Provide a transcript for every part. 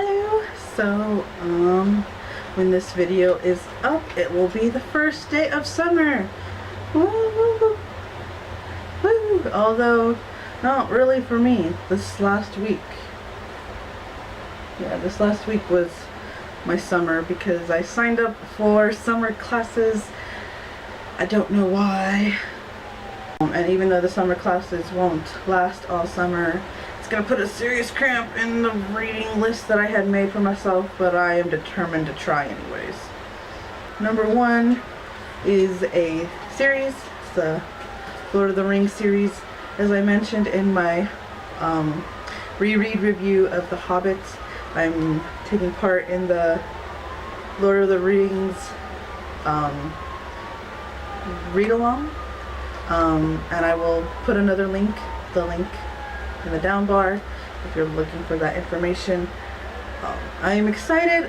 Hello. So, when this video is up, it will be the first day of summer. Woo, woo, woo. Woo. Although, not really for me. This last week was my summer because I signed up for summer classes. I don't know why. And even though the summer classes won't last all summer, it's gonna put a serious cramp in the reading list that I had made for myself, but I am determined to try anyways. Number one is a series. It's the Lord of the Rings series. As I mentioned in my reread review of The Hobbit, I'm taking part in the Lord of the Rings read-along. And I will put another link, the link in the down bar if you're looking for that information. I am excited.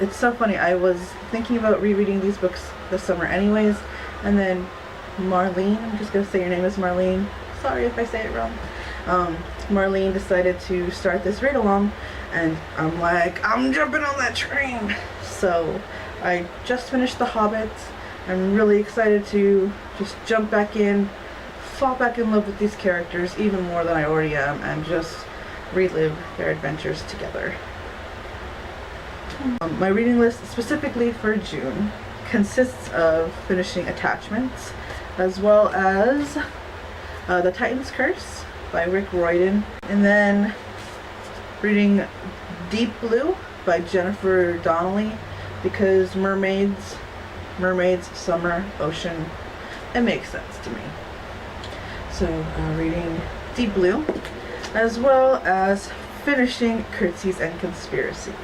It's so funny. I was thinking about rereading these books this summer anyways, and then Marlene, I'm just gonna say your name is Marlene. Sorry if I say it wrong. Marlene decided to start this read along, and I'm like, I'm jumping on that train. So I just finished The Hobbit. I'm really excited to just jump back in, fall back in love with these characters even more than I already am, and just relive their adventures together. My reading list specifically for June consists of finishing Attachments, as well as The Titan's Curse by Rick Riordan, and then reading Deep Blue by Jennifer Donnelly, because mermaids, summer, ocean, it makes sense to me. So reading Deep Blue, as well as finishing Curtsies and Conspiracies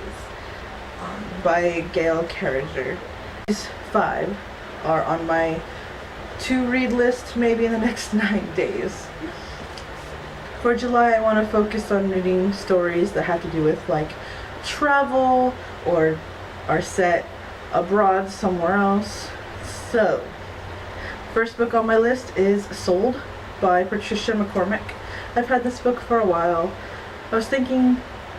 by Gail Carriger. These 5 are on my to-read list maybe in the next 9 days. For July, I want to focus on reading stories that have to do with like travel or are set abroad somewhere else. So, first book on my list is Sold by Patricia McCormick. I've had this book for a while. I was thinking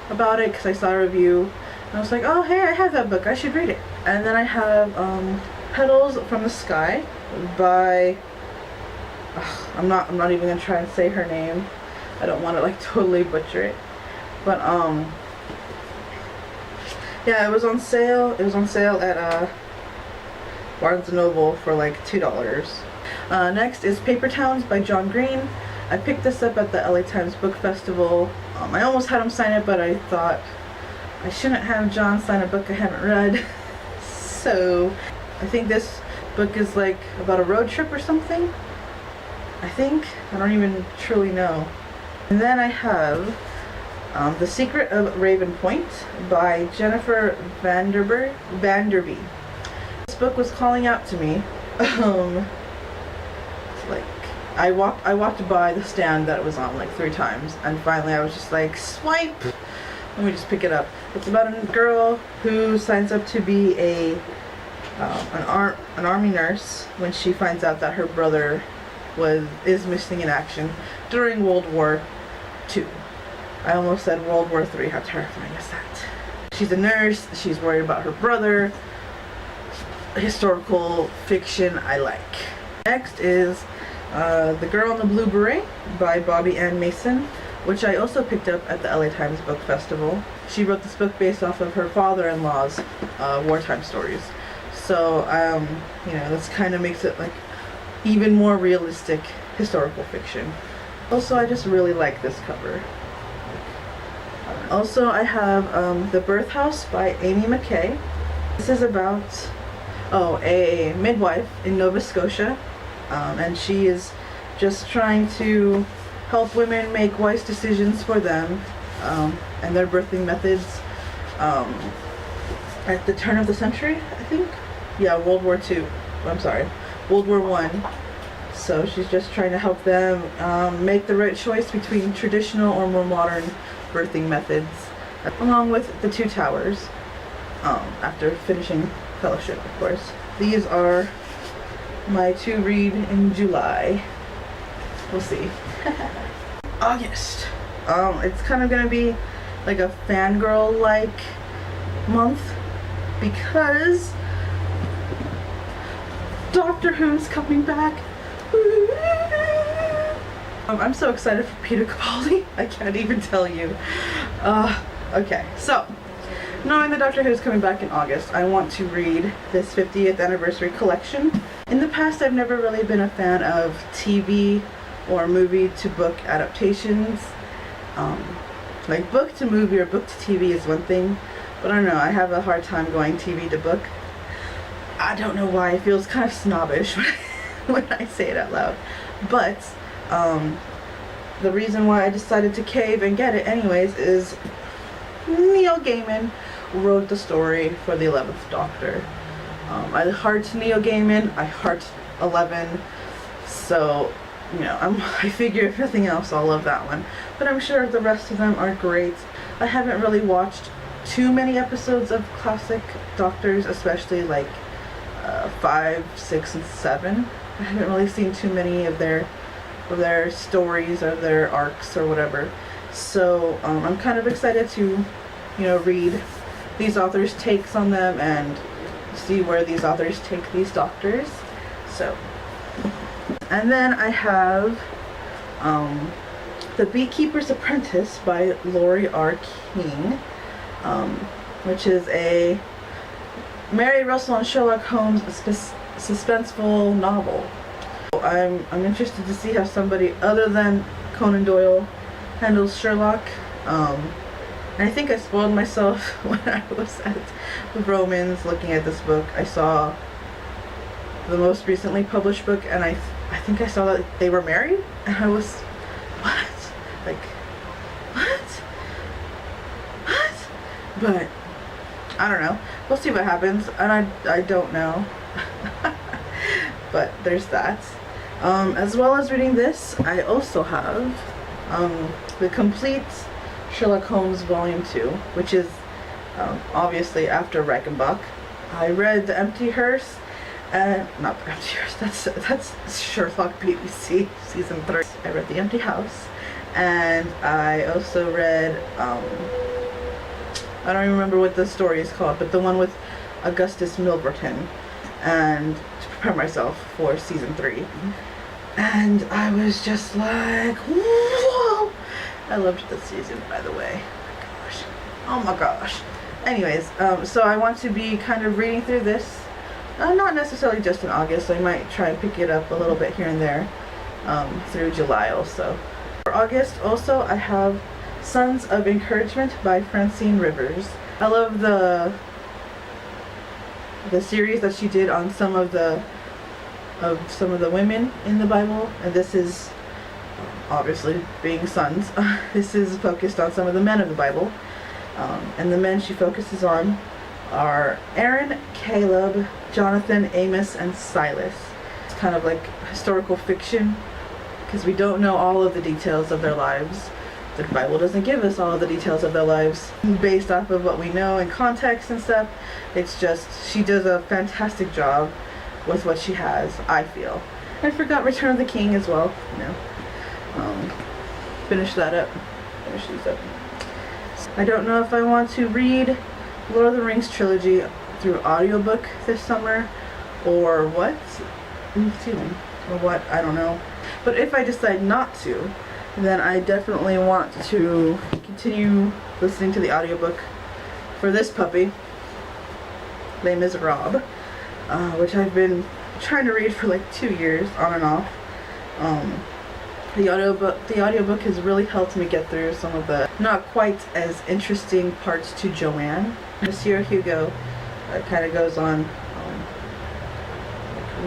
about it because I saw a review, and I was like, oh hey, I have that book, I should read it. And then I have Petals from the Sky by I'm not even gonna try and say her name. I don't want to like totally butcher it, but yeah, it was on sale. It was on sale at Barnes & Noble for like $2. Next is Paper Towns by John Green. I picked this up at the LA Times Book Festival. I almost had him sign it, but I thought I shouldn't have John sign a book I haven't read. So I think this book is like about a road trip or something. I don't even truly know. And then I have The Secret of Raven Point by Jennifer Vanderby. This book was calling out to me. Like I walked by the stand that it was on like 3 times, and finally I was just like, swipe. Let me just pick it up. It's about a girl who signs up to be an army nurse when she finds out that her brother is missing in action during World War II. I almost said World War III. How terrifying is that? She's a nurse. She's worried about her brother. Historical fiction I like. Next is The Girl in the Blue Beret by Bobby Ann Mason, which I also picked up at the LA Times Book Festival. She wrote this book based off of her father-in-law's wartime stories. So, this kind of makes it like even more realistic historical fiction. Also, I just really like this cover. Also, I have The Birth House by Amy McKay. This is about a midwife in Nova Scotia, and she is just trying to help women make wise decisions for them and their birthing methods at the turn of the century, I think. Yeah, World War II. I'm sorry, World War I. So she's just trying to help them make the right choice between traditional or more modern birthing methods, along with The Two Towers, after finishing Fellowship, of course. These are my to read in July. We'll see. August. It's kind of gonna be like a fangirl-like month because Doctor Who's coming back. I'm so excited for Peter Capaldi. I can't even tell you. Okay, so knowing that Doctor Who is coming back in August, I want to read this 50th anniversary collection. In the past, I've never really been a fan of TV or movie to book adaptations. Like book to movie or book to TV is one thing, but I don't know, I have a hard time going TV to book. I don't know why, it feels kind of snobbish when I say it out loud. But the reason why I decided to cave and get it anyways is Neil Gaiman wrote the story for the 11th Doctor. I heart Neil Gaiman, I heart 11, so you know, I figure if nothing else I'll love that one. But I'm sure the rest of them are great. I haven't really watched too many episodes of classic Doctors, especially like 5, 6, and 7. I haven't really seen too many of their stories or their arcs or whatever. So I'm kind of excited to, you know, read these authors' takes on them and see where these authors take these Doctors. So, and then I have The Beekeeper's Apprentice by Laurie R. King, which is a Mary Russell and Sherlock Holmes suspenseful novel. I'm interested to see how somebody other than Conan Doyle handles Sherlock. And I think I spoiled myself when I was at Romans looking at this book. I saw the most recently published book, and I think I saw that they were married, and I was, what? Like, what? But I don't know. We'll see what happens, and I don't know. But there's that. As well as reading this, I also have the complete Sherlock Holmes Volume 2, which is obviously after Reichenbach. I read The Empty Hearse, and not The Empty Hearse, that's Sherlock BBC Season 3. I read The Empty House, and I also read, I don't even remember what the story is called, but the one with Augustus Milverton, and to prepare myself for Season 3. And I was just like, whoa! I loved this season, by the way. Oh my gosh. Anyways, so I want to be kind of reading through this. Not necessarily just in August. I might try and pick it up a little bit here and there through July also. For August also, I have Sons of Encouragement by Francine Rivers. I love the series that she did on some of the women in the Bible, and this is obviously being sons. This is focused on some of the men of the Bible, and the men she focuses on are Aaron, Caleb, Jonathan, Amos, and Silas. It's kind of like historical fiction because we don't know all of the details of their lives. The Bible doesn't give us all of the details of their lives based off of what we know in context and stuff. It's just she does a fantastic job with what she has, I feel. I forgot Return of the King as well, you know. Finish that up. Finish these up. I don't know if I want to read Lord of the Rings trilogy through audiobook this summer or what. Or what, I don't know. But if I decide not to, then I definitely want to continue listening to the audiobook for this puppy, Les Miserables, which I've been trying to read for like 2 years on and off. The audiobook has really helped me get through some of the not quite as interesting parts to Joanne. Monsieur Hugo kind of goes on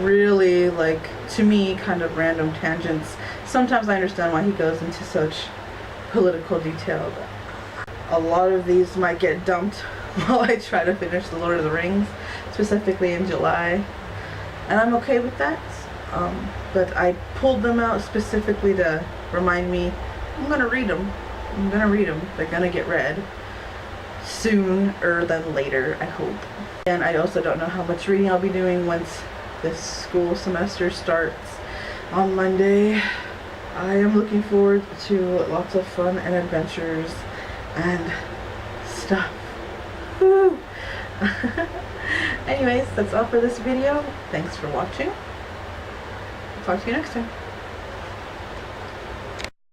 really, like, to me, kind of random tangents. Sometimes I understand why he goes into such political detail, but a lot of these might get dumped while I try to finish The Lord of the Rings, specifically in July, and I'm okay with that. But I pulled them out specifically to remind me I'm gonna read them. They're gonna get read sooner than later, I hope. And I also don't know how much reading I'll be doing once this school semester starts on Monday. I am looking forward to lots of fun and adventures and stuff. Woo! Anyways, that's all for this video. Thanks for watching. Talk to you next time.